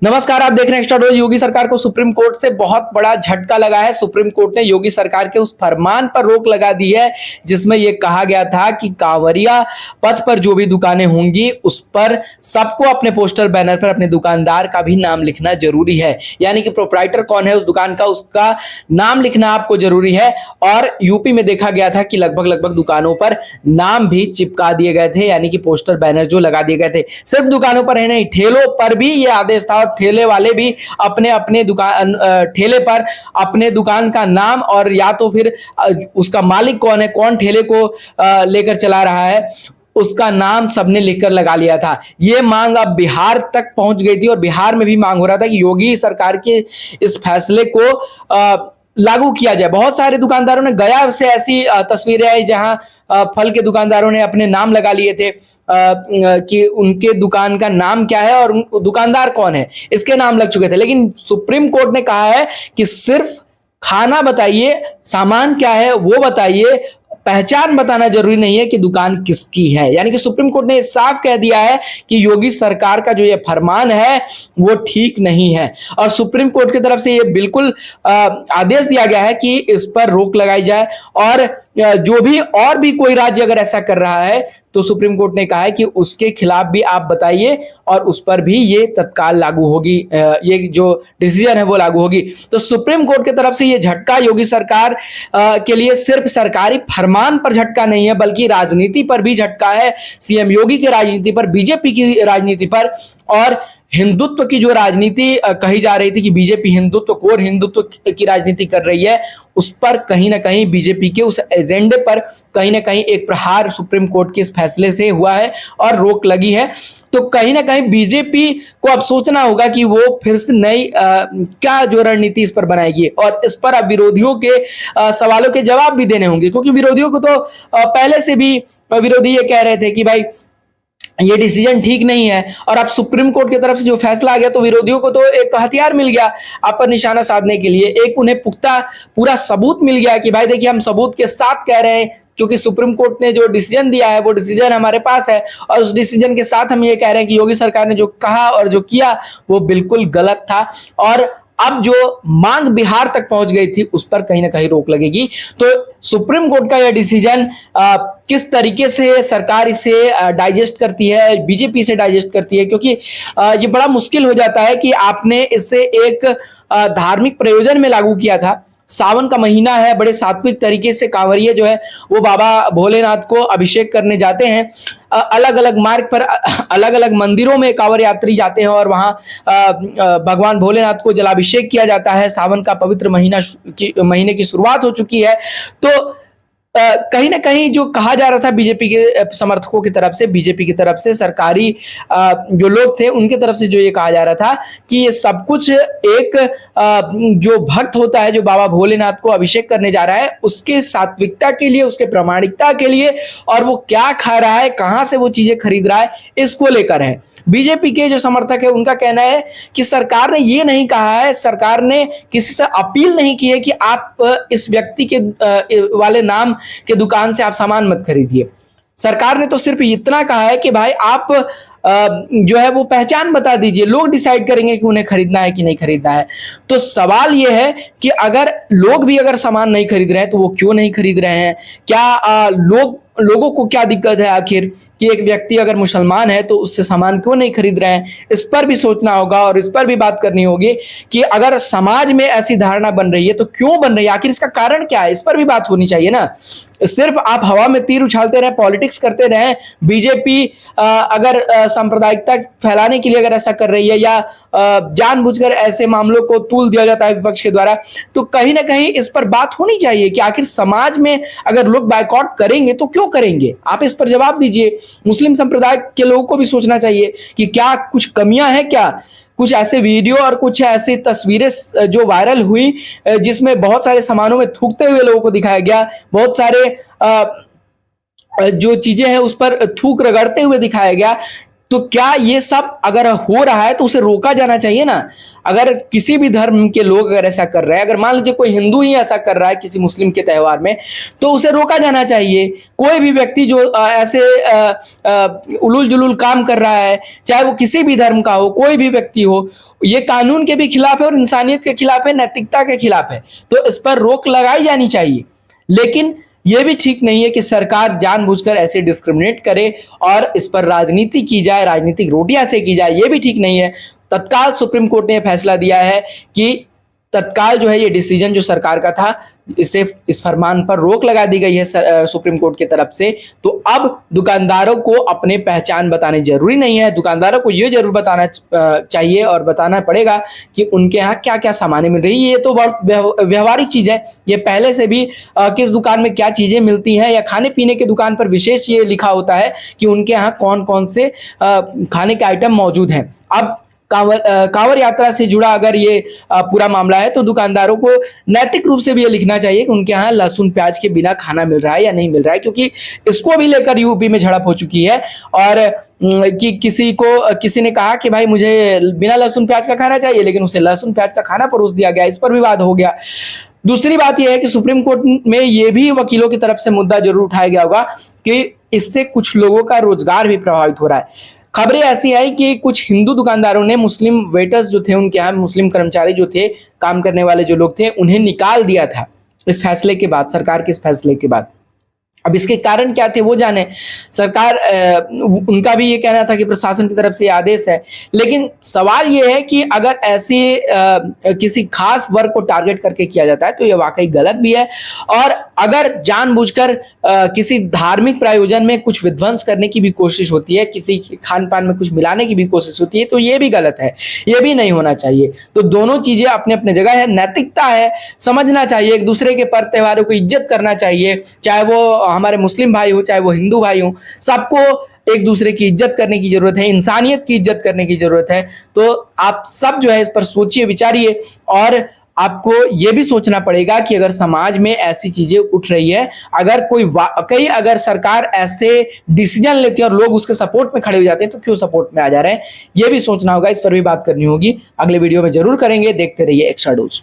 नमस्कार, आप देख रहे हैं एक्स्ट्रा डोज। योगी सरकार को सुप्रीम कोर्ट से बहुत बड़ा झटका लगा है। सुप्रीम कोर्ट ने योगी सरकार के उस फरमान पर रोक लगा दी है जिसमें यह कहा गया था कि कांवरिया पथ पर जो भी दुकानें होंगी उस पर सबको अपने पोस्टर बैनर पर अपने दुकानदार का भी नाम लिखना जरूरी है। यानी कि प्रोप्राइटर कौन है उस दुकान का, उसका नाम लिखना आपको जरूरी है। और यूपी में देखा गया था कि लगभग दुकानों पर नाम भी चिपका दिए गए थे, यानी कि पोस्टर बैनर जो लगा दिए गए थे। सिर्फ दुकानों पर है नहीं, ठेलों पर भी यह आदेश था और ठेले वाले भी अपने अपने दुकान ठेले पर अपने दुकान का नाम और या तो फिर उसका मालिक कौन है, कौन ठेले को लेकर चला रहा है, उसका नाम सबने लिखकर लगा लिया था। यह मांग अब बिहार तक पहुंच गई थी और बिहार में भी मांग हो रहा था कि योगी सरकार के इस फैसले को लागू किया जाए। बहुत सारे दुकानदारों ने, गया से ऐसी तस्वीरें आई जहां फल के दुकानदारों ने अपने नाम लगा लिए थे कि उनके दुकान का नाम क्या है और दुकानदार कौन है, इसके नाम लग चुके थे। लेकिन सुप्रीम कोर्ट ने कहा है कि सिर्फ खाना बताइए, सामान क्या है वो बताइए, पहचान बताना जरूरी नहीं है कि दुकान किसकी है। यानी कि सुप्रीम कोर्ट ने साफ कह दिया है कि योगी सरकार का जो ये फरमान है वो ठीक नहीं है। और सुप्रीम कोर्ट की तरफ से ये बिल्कुल आदेश दिया गया है कि इस पर रोक लगाई जाए और जो भी और भी कोई राज्य अगर ऐसा कर रहा है तो सुप्रीम कोर्ट ने कहा है कि उसके खिलाफ भी आप बताइए और उस पर भी ये तत्काल लागू होगी, ये जो डिसीजन है वो लागू होगी। तो सुप्रीम कोर्ट की तरफ से ये झटका योगी सरकार के लिए सिर्फ सरकारी फरमान पर झटका नहीं है बल्कि राजनीति पर भी झटका है। सीएम योगी की राजनीति पर, बीजेपी की राजनीति पर और हिंदुत्व की जो राजनीति कही जा रही थी कि बीजेपी हिंदुत्व, कोर हिंदुत्व की राजनीति कर रही है, उस पर कहीं ना कहीं बीजेपी के उस एजेंडे पर कहीं ना कहीं एक प्रहार सुप्रीम कोर्ट के इस फैसले से हुआ है और रोक लगी है। तो कहीं ना कहीं बीजेपी को अब सोचना होगा कि वो फिर से नई क्या जो रणनीति इस पर बनाएगी और इस पर अब विरोधियों के सवालों के जवाब भी देने होंगे, क्योंकि विरोधियों को तो पहले से भी विरोधी ये कह रहे थे कि भाई ये डिसीजन ठीक नहीं है। और अब सुप्रीम कोर्ट की तरफ से जो फैसला आ गया तो विरोधियों को तो एक हथियार मिल गया आप पर निशाना साधने के लिए, एक उन्हें पुख्ता पूरा सबूत मिल गया कि भाई देखिए हम सबूत के साथ कह रहे हैं, क्योंकि सुप्रीम कोर्ट ने जो डिसीजन दिया है वो डिसीजन हमारे पास है और उस डिसीजन के साथ हम ये कह रहे हैं कि योगी सरकार ने जो कहा और जो किया वो बिल्कुल गलत था। और अब जो मांग बिहार तक पहुंच गई थी उस पर कहीं ना कहीं रोक लगेगी। तो सुप्रीम कोर्ट का यह डिसीजन किस तरीके से सरकार इसे डाइजेस्ट करती है, बीजेपी से डाइजेस्ट करती है, क्योंकि ये बड़ा मुश्किल हो जाता है कि आपने इसे एक धार्मिक प्रयोजन में लागू किया था। सावन का महीना है, बड़े सात्विक तरीके से कांवरिया जो है वो बाबा भोलेनाथ को अभिषेक करने जाते हैं। अलग अलग मार्ग पर अलग अलग मंदिरों में कांवर यात्री जाते हैं और वहां भगवान भोलेनाथ को जलाभिषेक किया जाता है। सावन का पवित्र महीने की शुरुआत हो चुकी है। तो कहीं ना कहीं जो कहा जा रहा था बीजेपी के समर्थकों की तरफ से, बीजेपी की तरफ से, सरकारी जो लोग थे उनके तरफ से जो ये कहा जा रहा था कि ये सब कुछ एक जो भक्त होता है जो बाबा भोलेनाथ को अभिषेक करने जा रहा है उसके सात्विकता के लिए, उसके प्रामाणिकता के लिए, और वो क्या खा रहा है, कहां से वो चीजें खरीद रहा है, इसको लेकर है। बीजेपी के जो समर्थक है उनका कहना है कि सरकार ने ये नहीं कहा है, सरकार ने किसी से अपील नहीं की है कि आप इस व्यक्ति के वाले नाम के दुकान से आप सामान मत खरीदिए। सरकार ने तो सिर्फ इतना कहा है कि भाई आप जो है वो पहचान बता दीजिए, लोग डिसाइड करेंगे कि उन्हें खरीदना है कि नहीं खरीदना है। तो सवाल यह है कि अगर लोग भी अगर सामान नहीं खरीद रहे हैं तो वो क्यों नहीं खरीद रहे हैं? क्या लोगों को क्या दिक्कत है आखिर कि एक व्यक्ति अगर मुसलमान है तो उससे सामान क्यों नहीं खरीद रहे हैं? इस पर भी सोचना होगा और इस पर भी बात करनी होगी कि अगर समाज में ऐसी धारणा बन रही है तो क्यों बन रही है, आखिर इसका कारण क्या है, इस पर भी बात होनी चाहिए ना। सिर्फ आप हवा में तीर उछालते रहे, पॉलिटिक्स करते रहे, बीजेपी अगर सांप्रदायिकता फैलाने के लिए अगर ऐसा कर रही है या जानबूझकर ऐसे मामलों को तूल दिया जाता है विपक्ष के द्वारा, तो कहीं ना कहीं इस पर बात होनी चाहिए कि आखिर समाज में अगर लोग बायकॉट करेंगे तो क्यों करेंगे, आप इस पर जवाब दीजिए। मुस्लिम संप्रदाय के लोगों को भी सोचना चाहिए कि क्या कुछ कमियां हैं, क्या कुछ ऐसे वीडियो और कुछ ऐसी तस्वीरें जो वायरल हुई जिसमें बहुत सारे सामानों में थूकते हुए लोगों को दिखाया गया, बहुत सारे जो चीजें हैं उस पर थूक रगड़ते हुए दिखाया गया, तो क्या ये सब अगर हो रहा है तो उसे रोका जाना चाहिए ना। अगर किसी भी धर्म के लोग अगर ऐसा कर रहे हैं, अगर मान लीजिए कोई हिंदू ही ऐसा कर रहा है किसी मुस्लिम के त्यौहार में, तो उसे रोका जाना चाहिए। कोई भी व्यक्ति जो ऐसे उलूल जुलूल काम कर रहा है, चाहे वो किसी भी धर्म का हो, कोई भी व्यक्ति हो, ये कानून के भी खिलाफ है और इंसानियत के खिलाफ है, नैतिकता के खिलाफ है। तो इस पर रोक लगाई जानी चाहिए। लेकिन यह भी ठीक नहीं है कि सरकार जानबूझकर ऐसे डिस्क्रिमिनेट करे और इस पर राजनीति की जाए, राजनीतिक रोटियां से की जाए, यह भी ठीक नहीं है। तत्काल सुप्रीम कोर्ट ने फैसला दिया है कि तत्काल जो है ये डिसीजन जो सरकार का था, इस फरमान पर रोक लगा दी गई है सुप्रीम कोर्ट की तरफ से। तो अब दुकानदारों को अपने पहचान बताने जरूरी नहीं है। दुकानदारों को ये जरूर बताना चाहिए और बताना पड़ेगा कि उनके यहाँ क्या क्या सामानें मिल रही है। ये तो बहुत व्यवहारिक चीज है। ये पहले से भी किस दुकान में क्या चीजें मिलती हैं, या खाने पीने की दुकान पर विशेष ये लिखा होता है कि उनके यहाँ कौन कौन से खाने के आइटम मौजूद हैं। अब कांवड़ यात्रा से जुड़ा अगर ये पूरा मामला है तो दुकानदारों को नैतिक रूप से भी ये लिखना चाहिए कि उनके यहाँ लहसुन प्याज के बिना खाना मिल रहा है या नहीं मिल रहा है, क्योंकि इसको भी लेकर यूपी में झड़प हो चुकी है। और कि किसी ने कहा कि भाई मुझे बिना लहसुन प्याज का खाना चाहिए, लेकिन उसे लहसुन प्याज का खाना परोस दिया गया। इस पर विवाद हो गया। दूसरी बात यह है कि सुप्रीम कोर्ट में यह भी वकीलों की तरफ से मुद्दा जरूर उठाया गया होगा कि इससे कुछ लोगों का रोजगार भी प्रभावित हो रहा है। खबरें ऐसी आई कि कुछ हिंदू दुकानदारों ने मुस्लिम वेटर्स जो थे, उनके यहाँ मुस्लिम कर्मचारी जो थे, काम करने वाले जो लोग थे, उन्हें निकाल दिया था इस फैसले के बाद, सरकार के इस फैसले के बाद। अब इसके कारण क्या थे वो जाने। सरकार उनका भी ये कहना था कि प्रशासन की तरफ से आदेश है, लेकिन सवाल ये है कि अगर ऐसे किसी खास वर्ग को टारगेट करके किया जाता है तो ये वाकई गलत भी है। और अगर जानबूझकर किसी धार्मिक प्रायोजन में कुछ विध्वंस करने की भी कोशिश होती है, किसी खान पान में कुछ मिलाने की भी कोशिश होती है, तो ये भी गलत है, ये भी नहीं होना चाहिए। तो दोनों चीजें अपने अपने जगह है। नैतिकता है, समझना चाहिए, एक दूसरे के पर्व त्योहारों को इज्जत करना चाहिए, चाहे वो हमारे मुस्लिम भाई हो चाहे वो हिंदू भाई हो, सबको एक दूसरे की इज्जत करने की जरूरत है, इंसानियत की इज्जत करने की जरूरत है। तो आप सब जो है इस पर सोचिए, विचारिए, और आपको यह भी सोचना पड़ेगा कि अगर समाज में ऐसी चीजें उठ रही है, अगर अगर सरकार ऐसे डिसीजन लेती है और लोग उसके सपोर्ट में खड़े हो जाते हैं, तो क्यों सपोर्ट में आ जा रहे हैं, यह भी सोचना होगा। इस पर भी बात करनी होगी। अगले वीडियो में जरूर करेंगे। देखते रहिए एक्स्ट्रा डोज।